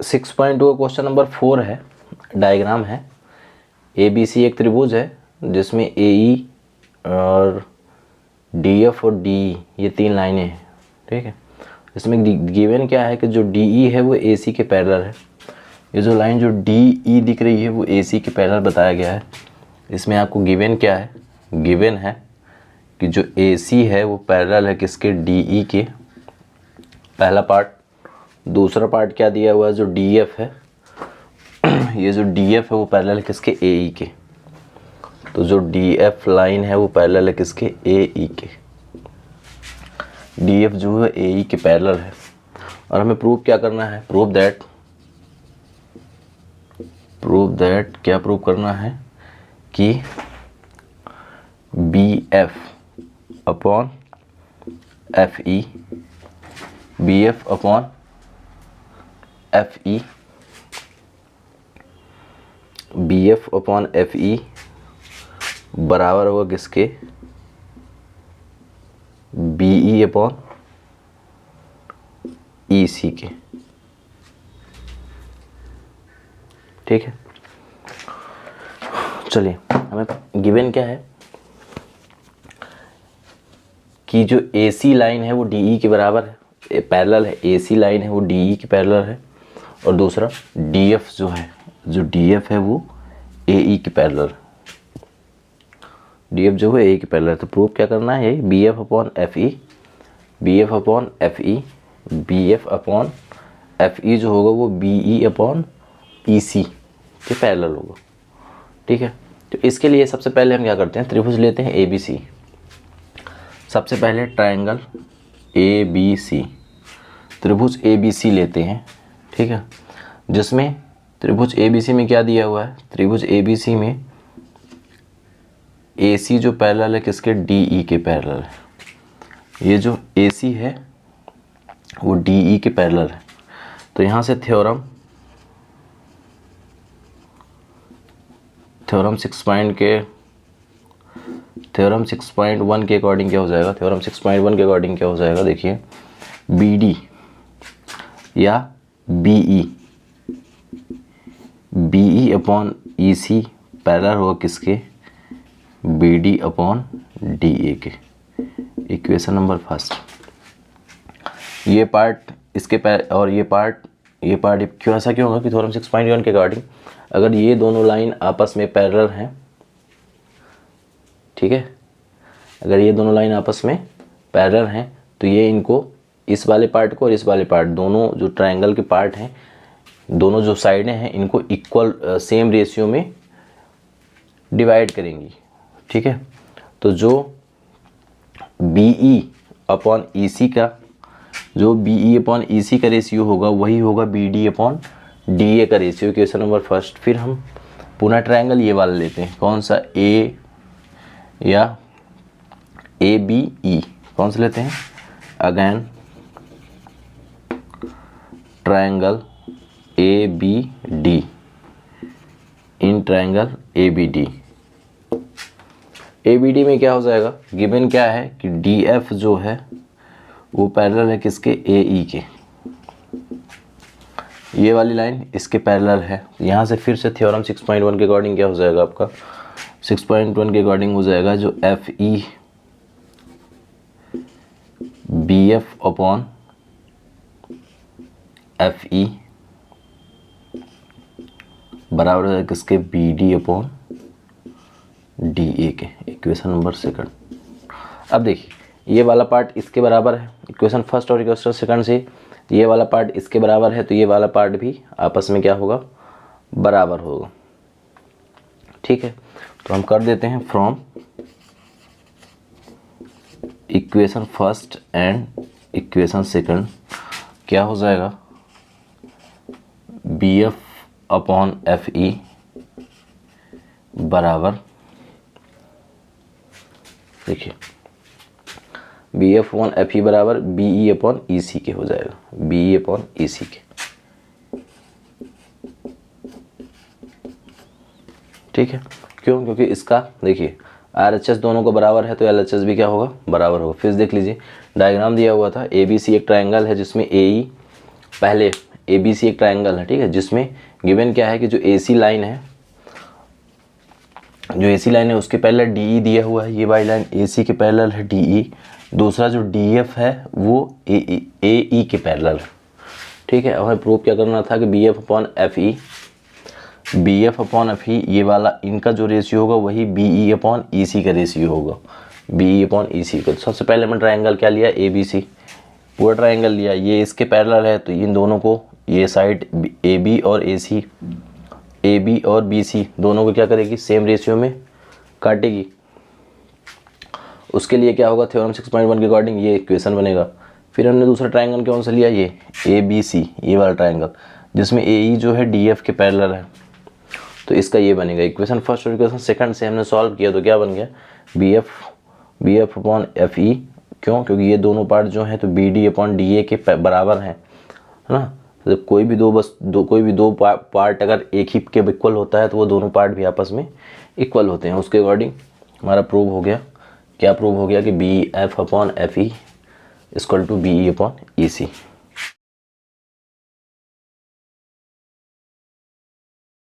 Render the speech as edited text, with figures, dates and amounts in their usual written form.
6.2 question number 4 है। Diagram है, ABC एक त्रिभुज है जिसमें AE और DF और DE ये तीन लाइनें हैं। ठीक है, इसमें गिवन क्या है कि जो DE है वो AC के पैरेलल है। ये जो लाइन जो DE दिख रही है वो AC के पैरेलल बताया गया है। इसमें आपको गिवन क्या है, गिवन है कि जो AC है वो पैरेलल है किसके, DE के, पहला पार्ट। दूसरा पार्ट क्या दिया हुआ है, जो DF है ये जो DF है वो पैरेलल है किसके, AE के। तो जो DF लाइन है वो पैरेलल है किसके, AE के। DF जो है AE के पैरेलल है और हमें प्रूव क्या करना है, प्रूव दैट क्या प्रूव करना है कि BF upon FE, BF upon FE, BF upon FE बराबर होगा किसके, BE अपॉन EC के। ठीक है, चलिए हमें गिवन क्या है कि जो AC लाइन है वो DE के बराबर है, पैरेलल है। AC लाइन है वो DE के पैरेलल है और दूसरा DF जो है, जो DF है वो AE के पैरेलल, DF जो है AE के पैरेलल। तो प्रूफ क्या करना है, यही BF upon FE, BF upon FE, BF upon FE जो होगा वो BE अपॉन EC के पैरेलल होगा। ठीक है, तो इसके लिए सबसे पहले हम क्या करते हैं, त्रिभुज लेते हैं ABC। सबसे पहले ट्रायंगल ABC, त्रिभुज ABC लेते हैं। ठीक है, जिसमें त्रिभुज ABC में क्या दिया हुआ है, त्रिभुज ABC में AC जो पैरेलल है किसके, DE के पैरेलल है। ये जो AC है वो DE के पैरेलल है। तो यहाँ से थ्योरम 6.1 के अकॉर्डिंग क्या हो जाएगा, थ्योरम 6.1 के अकॉर्डिंग क्या हो जाएगा, देखिए BD या BE अपॉन EC पैरेलल होगा किसके, BD अपॉन DA के। इक्वेशन नंबर फर्स्ट, ये पार्ट इसके और ये पार्ट क्यों ऐसा क्यों होगा कि थ्योरम 6.1 के अकॉर्डिंग अगर ये दोनों लाइन आपस में पैरेलल हैं, ठीक है, अगर ये दोनों लाइन आपस में पैरेलल हैं तो ये इनको, इस वाले पार्ट को और इस वाले पार्ट, दोनों जो ट्रायंगल के पार्ट हैं, दोनों जो साइडें हैं इनको इक्वल सेम रेशियो में डिवाइड करेंगी। ठीक है, तो जो BE अपॉन EC का, जो BE अपॉन EC का रेशियो होगा वही होगा BD अपॉन DA का रेशियो। Question number first. फिर हम पुनः ट्रायंगल ये वाला लेते हैं, कौन सा, A या ABE, कौन सा लेते हैं, again triangle ABD in triangle ABD। ABD में क्या हो जाएगा, गिवन क्या है कि DF जो है वो पैरेलल है किसके, AE के। ये वाली लाइन इसके पैरेलल है। यहाँ से फिर से थ्योरम 6.1 के अकॉर्डिंग क्या हो जाएगा, आपका 6.1 के अकॉर्डिंग हो जाएगा जो FE BF अपॉन FE बराबर है किसके, BD अपॉन DA के। Equation number second. अब देखिए ये वाला पार्ट इसके बराबर है, इक्वेशन फर्स्ट और इक्वेशन सेकंड से ये वाला पार्ट इसके बराबर है तो ये वाला पार्ट भी आपस में क्या होगा, बराबर होगा। ठीक है, तो हम कर देते हैं from equation first and equation second क्या हो जाएगा, BF अपॉन FE बराबर, देखिए BF अपॉन FE बराबर BE अपॉन EC के हो जाएगा, BE अपॉन EC के। ठीक है, क्यों, क्योंकि इसका देखिए RHS दोनों को बराबर है तो LHS भी क्या होगा, बराबर होगा। फिर देख लीजिए डायग्राम दिया हुआ था, ABC एक ट्रायंगल है जिसमें AE, पहले ABC एक ट्रायंगल है, ठीक है, जिसमें गिवन क्या है कि जो AC लाइन है, उसके पैरेलल DE दिया हुआ है, ये वाली लाइन AC के पैरेलल है DE, दूसरा जो DF है वो AE के पैरेलल है, ठीक है। हमें प्रूव क्या करना था कि BF अपॉन FE ये वाला इनका जो रेशियो होगा वही BE अपॉन EC का रेशियो होगा, BE अपॉन EC का। सबसे पहले मैंने ट्रायंगल क्या लिया, ABC, पूरा ट्रायंगल लिया, ये इसके पैरेलल है तो इन दोनों को, ये साइड AB और AC, AB और BC दोनों को क्या करेगी, सेम रेशियो में काटेगी। उसके लिए क्या होगा, थ्योरम 6.1 के अकॉर्डिंग ये इक्वेशन बनेगा। फिर हमने दूसरा ट्रायंगल कौन सा लिया, ये ABC, ये वाला ट्रायंगल, जिसमें AE जो है DF के पैरेलल है, तो इसका ये बनेगा इक्वेशन फर्स्ट। और इक्वेशन सेकंड से हमने सॉल्व किया तो क्या बन गया, BF अपॉन FE, क्यों, क्योंकि ये दोनों पार्ट जो हैं तो BD अपॉन DA के बराबर हैं, है ना। तो कोई भी दो पार्ट अगर एक ही के इक्वल होता है तो वो दोनों पार्ट भी आपस में इक्वल होते हैं। उसके अकॉर्डिंग हमारा प्रूव हो गया, क्या प्रूव हो गया कि BF upon FE equal to BE upon EC।